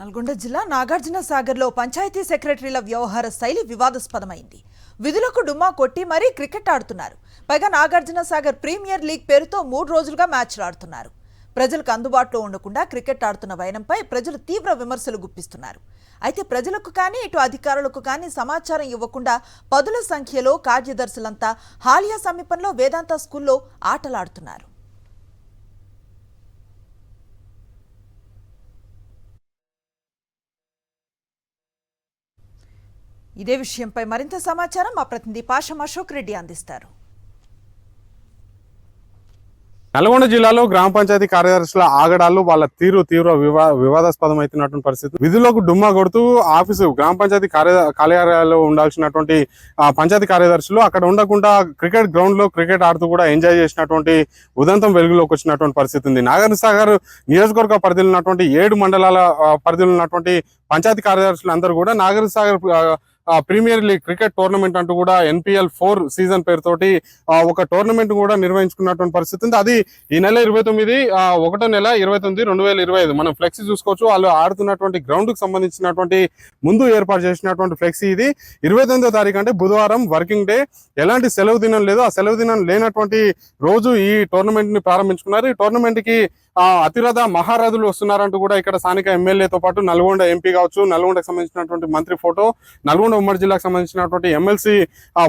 నల్గొండ జిల్లా నాగార్జున సాగర్లో పంచాయతీ సెక్రటరీల వ్యవహార శైలి వివాదాస్పదమైంది. విధులకు డుమ్మా కొట్టి మరీ క్రికెట్ ఆడుతున్నారు. పైగా నాగార్జున సాగర్ ప్రీమియర్ లీగ్ పేరుతో 3 రోజులుగా మ్యాచ్లు ఆడుతున్నారు. ప్రజలకు అందుబాటులో ఉండకుండా క్రికెట్ ఆడుతున్న వైనంపై ప్రజలు తీవ్ర విమర్శలు గుప్పిస్తున్నారు. అయితే ప్రజలకు కానీ ఇటు అధికారులకు కానీ సమాచారం ఇవ్వకుండా పదుల సంఖ్యలో కార్యదర్శులంతా హాలియా సమీపంలో వేదాంత స్కూల్లో ఆటలాడుతున్నారు. ఇదే విషయంపై మరింత సమాచారం మా ప్రతినిధి పాషం అశోక్ రెడ్డి అందిస్తారు. నల్గొండ జిల్లాలో గ్రామ పంచాయతీ కార్యదర్శుల ఆగడాలు వాళ్ళ తీవ్ర వివాదాస్పదం అవుతున్నటువంటి పరిస్థితి. విధులకు డుమ్మా కొడుతూ ఆఫీసు గ్రామ పంచాయతీ కార్యాలయాల్లో ఉండాల్సినటువంటి పంచాయతీ కార్యదర్శులు అక్కడ ఉండకుండా క్రికెట్ గ్రౌండ్ లో క్రికెట్ ఆడుతూ కూడా ఎంజాయ్ చేసినటువంటి ఉదంతం వెలుగులోకి వచ్చినటువంటి పరిస్థితి ఉంది. నాగార్జున సాగర్ నియోజకవర్గ పరిధిలో ఉన్నటువంటి 7 మండలాల పరిధిలో ఉన్నటువంటి పంచాయతీ కార్యదర్శులు అందరూ కూడా Nagarjuna Sagar premier league cricket tournament అంటూ కూడా NPL 4 సీజన్ పేరుతోటి ఒక టోర్నమెంట్ కూడా నిర్వహించుకున్నటువంటి పరిస్థితి ఉంది. అది ఈ నెల 29 1వ నెల 29 2025 మనం ఫ్లెక్సీ చూసుకోవచ్చు. వాళ్ళు ఆడుతున్నటువంటి గ్రౌండ్ కు సంబంధించినటువంటి ముందు ఏర్పాటు చేసినటువంటి ఫ్లెక్సీ ఇది. 29వ తారీఖు అంటే బుధవారం వర్కింగ్ డే, ఎలాంటి సెలవు దినం లేదు. ఆ సెలవు దినం లేనటువంటి రోజు ఈ టోర్నమెంట్ ని ప్రారంభించుకున్నారు. ఈ టోర్నమెంట్ కి అతిరథ మహారథులు వస్తున్నారంటూ కూడా ఇక్కడ స్థానిక ఎమ్మెల్యేతో పాటు నల్గొండ ఎంపీ కావచ్చు, నల్గొండకు సంబంధించినటువంటి మంత్రి ఫోటో, నల్గొండ ఉమ్మడి జిల్లాకు సంబంధించినటువంటి ఎమ్మెల్సీ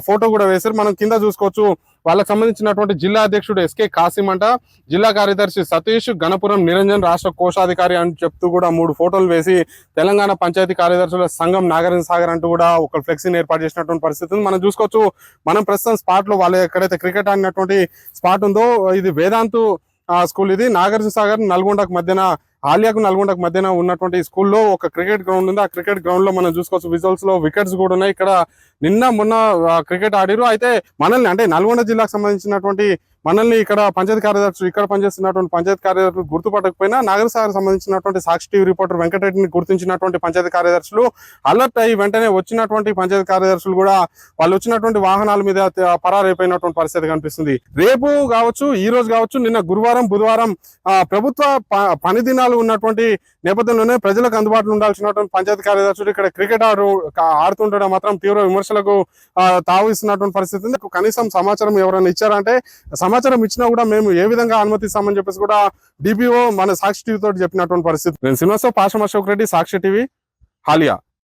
ఫోటో కూడా వేశారు. మనం కింద చూసుకోవచ్చు. వాళ్ళకి సంబంధించినటువంటి జిల్లా అధ్యక్షుడు SK కాసిం అంట, జిల్లా కార్యదర్శి సతీష్, గణపురం నిరంజన్, రాష్ట్ర కోశాధికారి అని చెప్తూ కూడా 3 ఫోటోలు వేసి తెలంగాణ పంచాయతీ కార్యదర్శుల సంఘం నాగార్జున సాగర్ అంటూ కూడా ఒక ఫ్లెక్సీని ఏర్పాటు చేసినటువంటి పరిస్థితి మనం చూసుకోవచ్చు. మనం ప్రస్తుతం స్పాట్ లో వాళ్ళు ఎక్కడైతే క్రికెట్ ఆడినటువంటి స్పాట్ ఉందో ఇది వేదాంతు స్కూల్. ఇది నాగార్జున సాగర్ నల్గొండకు మధ్యన, ఆలియాకు నల్గొండకు మధ్యన ఉన్నటువంటి స్కూల్లో ఒక క్రికెట్ గ్రౌండ్ ఉంది. ఆ క్రికెట్ గ్రౌండ్ లో మనం చూసుకోవచ్చు విజువల్స్ లో వికెట్స్ కూడా ఉన్నాయి. ఇక్కడ నిన్న మొన్న క్రికెట్ ఆడిరు. అయితే మనల్ని అంటే నల్గొండ జిల్లాకు సంబంధించినటువంటి మనల్ని ఇక్కడ పంచాయతీ కార్యదర్శులు, ఇక్కడ పనిచేస్తున్నటువంటి పంచాయతీ కార్యదర్శులు గుర్తుపట్టకపోయినా నాగార్జున సాగర్ సంబంధించినటువంటి సాక్షి టీవీ రిపోర్టర్ వెంకటరెడ్డిని గుర్తించినటువంటి పంచాయతీ కార్యదర్శులు అలర్ట్ అయ్యి వెంటనే వచ్చినటువంటి పంచాయతీ కార్యదర్శులు కూడా వాళ్ళు వచ్చినటువంటి వాహనాల మీద పరారైపోయినటువంటి పరిస్థితి కనిపిస్తుంది. రేపు కావచ్చు, ఈ రోజు కావచ్చు, నిన్న గురువారం బుధవారం ప్రభుత్వ పని దినాలు ఉన్నటువంటి నేపథ్యంలోనే ప్రజలకు అందుబాటులో ఉండాల్సినటువంటి పంచాయతీ కార్యదర్శులు ఇక్కడ క్రికెట్ ఆడుతుండడం మాత్రం తీవ్ర విమర్శలకు తావిస్తున్నటువంటి పరిస్థితి ఉంది. కనీసం సమాచారం ఎవరైనా ఇచ్చారంటే సమాచారం ఇచ్చినా కూడా మేము ఏ విధంగా అనుమతిస్తామని చెప్పేసి కూడా DPO మన సాక్షి టీవీ తోటి చెప్పినటువంటి పరిస్థితి. నేను శ్రీనివాసరావు, పాషం అశోక్ రెడ్డి, సాక్షి టీవీ, హాలియా.